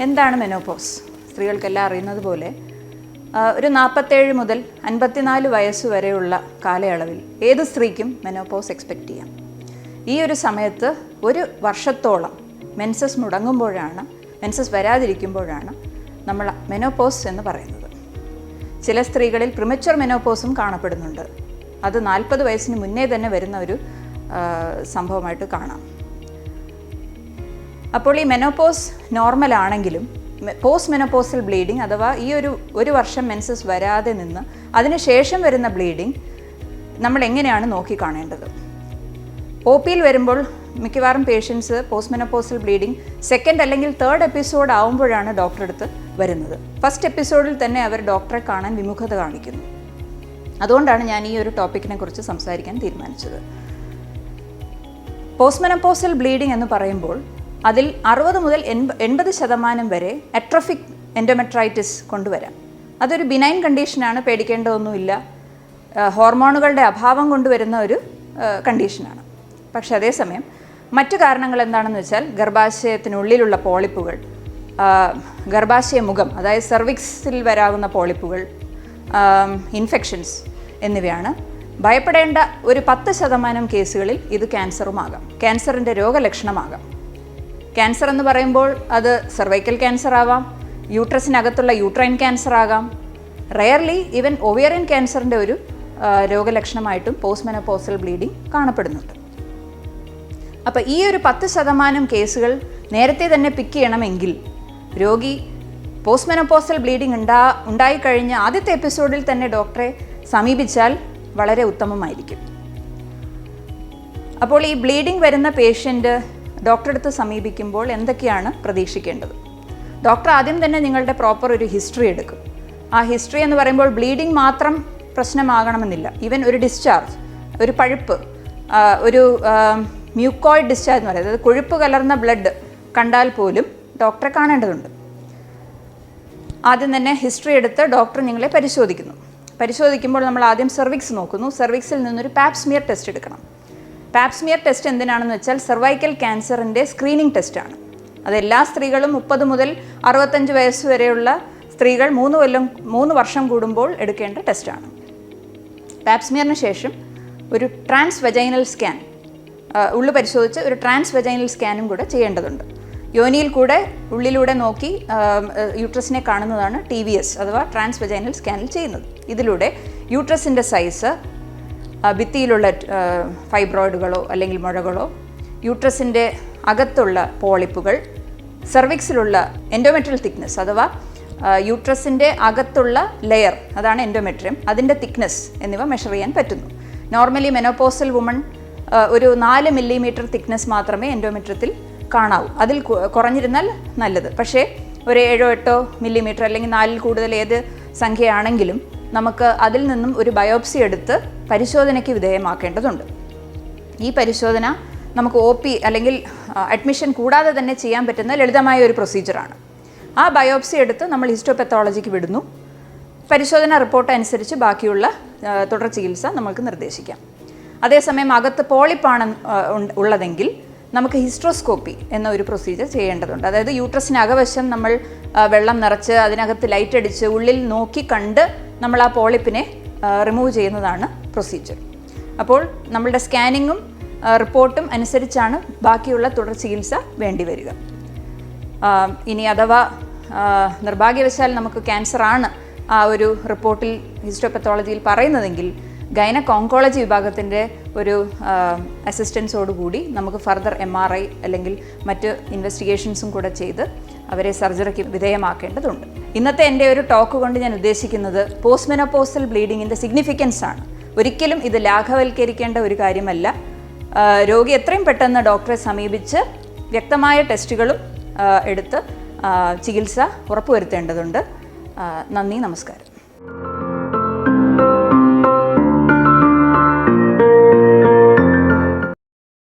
എന്താണ് മെനോപോസ്? സ്ത്രീകൾക്കെല്ലാം അറിയുന്നത് പോലെ ഒരു 47 മുതൽ 54 വയസ്സ് വരെയുള്ള കാലയളവിൽ ഏത് സ്ത്രീക്കും മെനോപോസ് എക്സ്പെക്റ്റ് ചെയ്യാം. ഈ ഒരു സമയത്ത് ഒരു വർഷത്തോളം മെൻസസ് മുടങ്ങുമ്പോഴാണ്, മെൻസസ് വരാതിരിക്കുമ്പോഴാണ് നമ്മൾ മെനോപോസ് എന്ന് പറയുന്നത്. ചില സ്ത്രീകളിൽ പ്രിമച്വർ മെനോപോസും കാണപ്പെടുന്നുണ്ട്. അത് 40 വയസ്സിന് മുന്നേ തന്നെ വരുന്ന ഒരു സംഭവമായിട്ട് കാണാം. അപ്പോൾ ഈ മെനോപോസ് നോർമൽ ആണെങ്കിലും പോസ്റ്റ് മെനോപോസൽ ബ്ലീഡിങ് അഥവാ ഈ ഒരു വർഷം മെൻസസ് വരാതെ നിന്ന് അതിനുശേഷം വരുന്ന ബ്ലീഡിങ് നമ്മൾ എങ്ങനെയാണ് നോക്കിക്കാണേണ്ടത്? OPയിൽ വരുമ്പോൾ മിക്കവാറും patients post menopausal bleeding second അല്ലെങ്കിൽ തേർഡ് എപ്പിസോഡ് ആവുമ്പോഴാണ് ഡോക്ടറെ അടുത്ത് വരുന്നത്. ഫസ്റ്റ് എപ്പിസോഡിൽ തന്നെ അവർ ഡോക്ടറെ കാണാൻ വിമുഖത കാണിക്കുന്നു. അതുകൊണ്ടാണ് ഞാൻ ഈ ഒരു ടോപ്പിക്കിനെ കുറിച്ച് സംസാരിക്കാൻ തീരുമാനിച്ചത്. പോസ്റ്റ് മെനോപോസൽ ബ്ലീഡിങ് എന്ന് പറയുമ്പോൾ അതിൽ 60 മുതൽ 80% വരെ അട്രോഫിക് എൻഡോമെട്രൈറ്റിസ് കൊണ്ടുവരാം. അതൊരു ബിനൈൻ കണ്ടീഷനാണ്, പേടിക്കേണ്ടതൊന്നുമില്ല. ഹോർമോണുകളുടെ അഭാവം കൊണ്ടുവരുന്ന ഒരു കണ്ടീഷനാണ്. പക്ഷേ അതേസമയം മറ്റു കാരണങ്ങൾ എന്താണെന്ന് വെച്ചാൽ ഗർഭാശയത്തിനുള്ളിലുള്ള പോളിപ്പുകൾ, ഗർഭാശയ മുഖം അതായത് സെർവിക്സിൽ വരാവുന്ന പോളിപ്പുകൾ, ഇൻഫെക്ഷൻസ് എന്നിവയാണ്. ഭയപ്പെടേണ്ട ഒരു 10% കേസുകളിൽ ഇത് ക്യാൻസറുമാകാം, ക്യാൻസറിൻ്റെ രോഗലക്ഷണമാകാം. ക്യാൻസർ എന്ന് പറയുമ്പോൾ അത് സെർവൈക്കൽ ക്യാൻസർ ആവാം, യൂട്രസിനകത്തുള്ള യൂട്രൈൻ ക്യാൻസർ ആകാം, റെയർലി ഈവൻ ഒവേറിയൻ ക്യാൻസറിൻ്റെ ഒരു രോഗലക്ഷണമായിട്ടും പോസ്റ്റ് മെനോപോസൽ ബ്ലീഡിങ് കാണപ്പെടുന്നുണ്ട്. അപ്പോൾ ഈ ഒരു 10% കേസുകൾ നേരത്തെ തന്നെ പിക്ക് ചെയ്യണമെങ്കിൽ രോഗി പോസ്റ്റ് മെനോപോസൽ ബ്ലീഡിങ് ഉണ്ടായിക്കഴിഞ്ഞ ആദ്യത്തെ എപ്പിസോഡിൽ തന്നെ ഡോക്ടറെ സമീപിച്ചാൽ വളരെ ഉത്തമമായിരിക്കും. അപ്പോൾ ഈ ബ്ലീഡിങ് വരുന്ന പേഷ്യൻ്റ് ഡോക്ടറെ അടുത്ത് സമീപിക്കുമ്പോൾ എന്തൊക്കെയാണ് പ്രതീക്ഷിക്കേണ്ടത്? ഡോക്ടർ ആദ്യം തന്നെ നിങ്ങളുടെ പ്രോപ്പർ ഒരു ഹിസ്റ്ററി എടുക്കും. ആ ഹിസ്റ്ററി എന്ന് പറയുമ്പോൾ ബ്ലീഡിങ് മാത്രം പ്രശ്നമാകണമെന്നില്ല. ഈവൻ ഒരു ഡിസ്ചാർജ്, ഒരു പഴുപ്പ്, ഒരു മ്യൂക്കോയിഡ് ഡിസ്ചാർജ് എന്ന് പറയുന്നത്, അതായത് കൊഴുപ്പ് കലർന്ന ബ്ലഡ് കണ്ടാൽ പോലും ഡോക്ടറെ കാണേണ്ടതുണ്ട്. ആദ്യം തന്നെ ഹിസ്റ്ററി എടുത്ത് ഡോക്ടർ നിങ്ങളെ പരിശോധിക്കുന്നു. പരിശോധിക്കുമ്പോൾ നമ്മൾ ആദ്യം സെർവിക്സ് നോക്കുന്നു. സെർവിക്സിൽ നിന്നൊരു പാപ്സ്മിയർ ടെസ്റ്റ് എടുക്കണം. പാപ്സ്മിയർ ടെസ്റ്റ് എന്തിനാണെന്ന് വെച്ചാൽ സെർവൈക്കൽ ക്യാൻസറിൻ്റെ സ്ക്രീനിങ് ടെസ്റ്റാണ്. അതെല്ലാ സ്ത്രീകളും 30 മുതൽ 65 വയസ്സ് വരെയുള്ള സ്ത്രീകൾ 3 വർഷം കൂടുമ്പോൾ എടുക്കേണ്ട ടെസ്റ്റാണ്. പാപ്സ്മിയറിന് ശേഷം ഒരു ട്രാൻസ് വെജൈനൽ സ്കാൻ, ഉള്ളു പരിശോധിച്ച് ഒരു ട്രാൻസ് വെജൈനൽ സ്കാനും കൂടെ ചെയ്യേണ്ടതുണ്ട്. യോനിയിൽ കൂടെ ഉള്ളിലൂടെ നോക്കി യൂട്രസിനെ കാണുന്നതാണ് TVS അഥവാ ട്രാൻസ് വെജൈനൽ സ്കാനിൽ ചെയ്യുന്നത്. ഇതിലൂടെ യൂട്രസിൻ്റെ സൈസ്, ഭിത്തിയിലുള്ള ഫൈബ്രോയിഡുകളോ അല്ലെങ്കിൽ മുഴകളോ, യൂട്രസിൻ്റെ അകത്തുള്ള പോളിപ്പുകൾ, സെർവിക്സിലുള്ള എൻഡോമെട്രിയൽ തിക്നെസ് അഥവാ യൂട്രസിൻ്റെ അകത്തുള്ള ലെയർ, അതാണ് എൻഡോമെട്രിയം, അതിൻ്റെ തിക്നെസ് എന്നിവ മെഷർ ചെയ്യാൻ പറ്റുന്നു. നോർമലി മെനോപോസൽ വുമൺ ഒരു 4 മില്ലിമീറ്റർ തിക്നെസ് മാത്രമേ എൻഡോമെട്രിയത്തിൽ കാണാവൂ. അതിൽ കുറഞ്ഞിരുന്നാൽ നല്ലത്. പക്ഷേ ഒരു 7-8 മില്ലിമീറ്റർ അല്ലെങ്കിൽ 4-ൽ കൂടുതൽ ഏത് സംഖ്യയാണെങ്കിലും നമുക്ക് അതിൽ നിന്നും ഒരു ബയോപ്സി എടുത്ത് പരിശോധനയ്ക്ക് വിധേയമാക്കേണ്ടതുണ്ട്. ഈ പരിശോധന നമുക്ക് OP അല്ലെങ്കിൽ അഡ്മിഷൻ കൂടാതെ തന്നെ ചെയ്യാൻ പറ്റുന്ന ലളിതമായ ഒരു പ്രൊസീജിയറാണ്. ആ ബയോപ്സി എടുത്ത് നമ്മൾ ഹിസ്റ്റോപത്തോളജിക്ക് വിടുന്നു. പരിശോധന റിപ്പോർട്ട് അനുസരിച്ച് ബാക്കിയുള്ള തുടർ ചികിത്സ നമുക്ക് നിർദ്ദേശിക്കാം. അതേസമയം അകത്ത് പോളിപ്പാണ് ഉള്ളതെങ്കിൽ നമുക്ക് ഹിസ്ട്രോസ്കോപ്പി എന്ന ഒരു പ്രൊസീജിയർ ചെയ്യേണ്ടതുണ്ട്. അതായത് യൂട്രസിന് അകവശം നമ്മൾ വെള്ളം നിറച്ച് അതിനകത്ത് ലൈറ്റ് അടിച്ച് ഉള്ളിൽ നോക്കി കണ്ട് നമ്മൾ ആ പോളിപ്പിനെ റിമൂവ് ചെയ്യുന്നതാണ് പ്രൊസീജിയർ. അപ്പോൾ നമ്മളുടെ സ്കാനിങ്ങും റിപ്പോർട്ടും അനുസരിച്ചാണ് ബാക്കിയുള്ള തുടർ ചികിത്സ വേണ്ടി വരിക. ഇനി അഥവാ നിർഭാഗ്യവശാൽ നമുക്ക് ക്യാൻസറാണ് ആ ഒരു റിപ്പോർട്ടിൽ ഹിസ്റ്റോപത്തോളജിയിൽ പറയുന്നതെങ്കിൽ ഗൈനക് ഓങ്കോളജി വിഭാഗത്തിൻ്റെ ഒരു അസിസ്റ്റൻസോടുകൂടി നമുക്ക് ഫർദർ MRI അല്ലെങ്കിൽ മറ്റ് ഇൻവെസ്റ്റിഗേഷൻസും കൂടെ ചെയ്ത് അവരെ സർജറിക്ക് വിധേയമാക്കേണ്ടതുണ്ട്. ഇന്നത്തെ എൻ്റെ ഒരു ടോക്ക് കൊണ്ട് ഞാൻ ഉദ്ദേശിക്കുന്നത് പോസ്റ്റ് മെനോപോസൽ ബ്ലീഡിങ്ങിൻ്റെ സിഗ്നിഫിക്കൻസ് ആണ്. ഒരിക്കലും ഇത് ലാഘവൽക്കരിക്കേണ്ട ഒരു കാര്യമല്ല. രോഗി എത്രയും പെട്ടെന്ന് ഡോക്ടറെ സമീപിച്ച് വ്യക്തമായ ടെസ്റ്റുകളും എടുത്ത് ചികിത്സ ഉറപ്പുവരുത്തേണ്ടതുണ്ട്. നന്ദി, നമസ്കാരം.